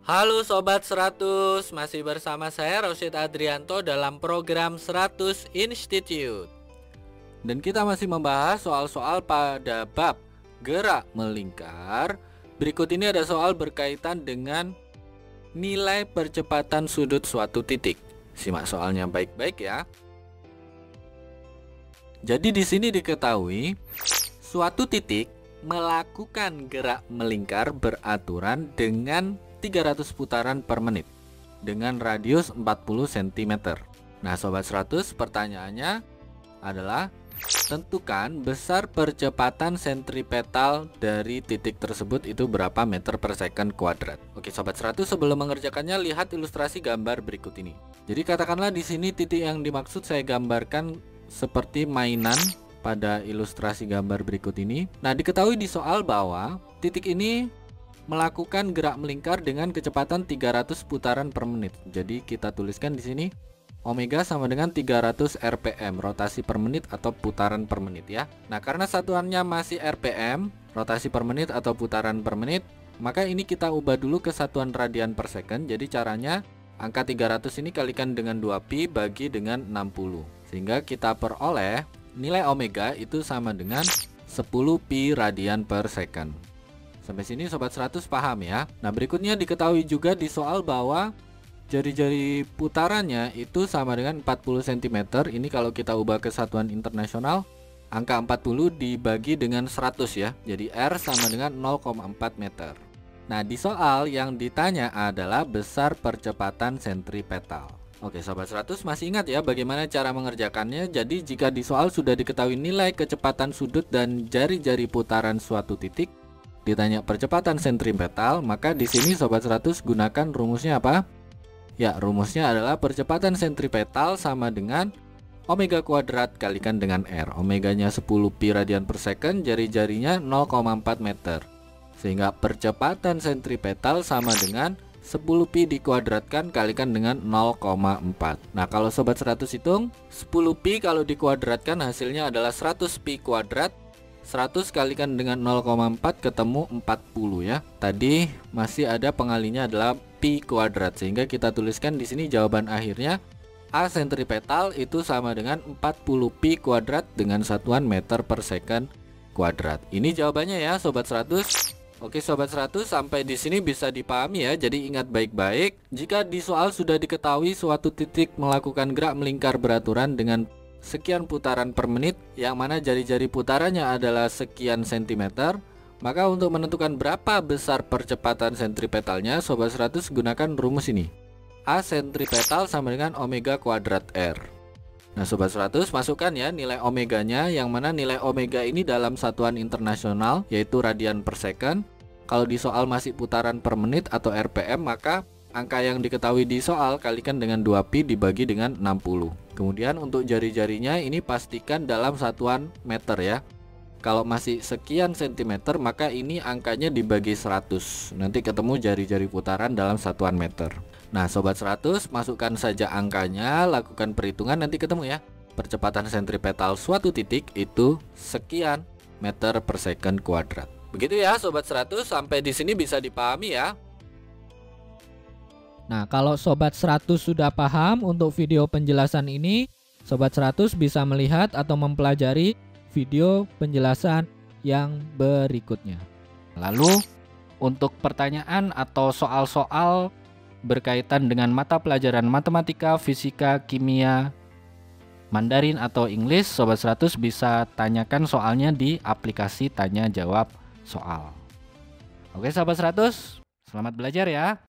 Halo Sobat 100, masih bersama saya Rosyid Adrianto dalam program 100 Institute. Dan kita masih membahas soal-soal pada bab gerak melingkar. Berikut ini ada soal berkaitan dengan nilai percepatan sudut suatu titik. Simak soalnya baik-baik ya. Jadi di sini diketahui suatu titik melakukan gerak melingkar beraturan dengan 300 putaran per menit dengan radius 40 cm. Nah, Sobat 100, pertanyaannya adalah tentukan besar percepatan sentripetal dari titik tersebut itu berapa meter per second kuadrat. Oke, Sobat 100, sebelum mengerjakannya lihat ilustrasi gambar berikut ini. Jadi katakanlah di sini titik yang dimaksud saya gambarkan seperti mainan pada ilustrasi gambar berikut ini. Nah, diketahui di soal bahwa titik ini melakukan gerak melingkar dengan kecepatan 300 putaran per menit. Jadi kita tuliskan di sini omega sama dengan 300 rpm, rotasi per menit atau putaran per menit ya. Nah, karena satuannya masih rpm, rotasi per menit atau putaran per menit, maka ini kita ubah dulu ke satuan radian per second. Jadi caranya angka 300 ini kalikan dengan 2pi bagi dengan 60. Sehingga kita peroleh nilai omega itu sama dengan 10 pi radian per second. Sampai sini Sobat 100 paham ya. Nah, berikutnya diketahui juga di soal bahwa jari-jari putarannya itu sama dengan 40 cm. Ini kalau kita ubah ke satuan internasional, angka 40 dibagi dengan 100 ya. Jadi R sama dengan 0,4 meter. Nah, di soal yang ditanya adalah besar percepatan sentripetal. Oke, Sobat 100 masih ingat ya bagaimana cara mengerjakannya. Jadi jika di soal sudah diketahui nilai kecepatan sudut dan jari-jari putaran suatu titik, ditanya percepatan sentripetal, maka di sini Sobat 100 gunakan rumusnya apa? Ya, rumusnya adalah percepatan sentripetal sama dengan omega kuadrat kalikan dengan R. Omeganya 10 pi radian per second, jari-jarinya 0,4 meter. Sehingga percepatan sentripetal sama dengan 10 pi dikuadratkan kalikan dengan 0,4. Nah, kalau Sobat 100 hitung, 10 pi kalau dikuadratkan hasilnya adalah 100 pi kuadrat. 100 kalikan dengan 0,4 ketemu 40 ya. Tadi masih ada pengalinya adalah pi kuadrat, sehingga kita tuliskan di sini jawaban akhirnya A sentripetal itu sama dengan 40 pi kuadrat dengan satuan meter per second kuadrat. Ini jawabannya ya Sobat 100. Oke Sobat 100, sampai di sini bisa dipahami ya. Jadi ingat baik-baik, jika di soal sudah diketahui suatu titik melakukan gerak melingkar beraturan dengan sekian putaran per menit, yang mana jari-jari putarannya adalah sekian sentimeter, maka untuk menentukan berapa besar percepatan sentripetalnya, Sobat 100 gunakan rumus ini. A sentripetal sama dengan omega kuadrat R. Nah, Sobat 100 masukkan ya nilai omeganya, yang mana nilai omega ini dalam satuan internasional yaitu radian per second. Kalau di soal masih putaran per menit atau rpm, maka angka yang diketahui di soal kalikan dengan 2pi dibagi dengan 60. Kemudian untuk jari-jarinya ini pastikan dalam satuan meter ya. Kalau masih sekian sentimeter, maka ini angkanya dibagi 100. Nanti ketemu jari-jari putaran dalam satuan meter. Nah, Sobat 100 masukkan saja angkanya, lakukan perhitungan, nanti ketemu ya. Percepatan sentripetal suatu titik itu sekian meter per second kuadrat. Begitu ya Sobat 100, sampai di sini bisa dipahami ya. Nah, kalau Sobat 100 sudah paham untuk video penjelasan ini, Sobat 100 bisa melihat atau mempelajari video penjelasan yang berikutnya. Lalu, untuk pertanyaan atau soal-soal berkaitan dengan mata pelajaran matematika, fisika, kimia, Mandarin atau Inggris, Sobat 100 bisa tanyakan soalnya di aplikasi tanya jawab soal. Oke Sobat 100, selamat belajar ya.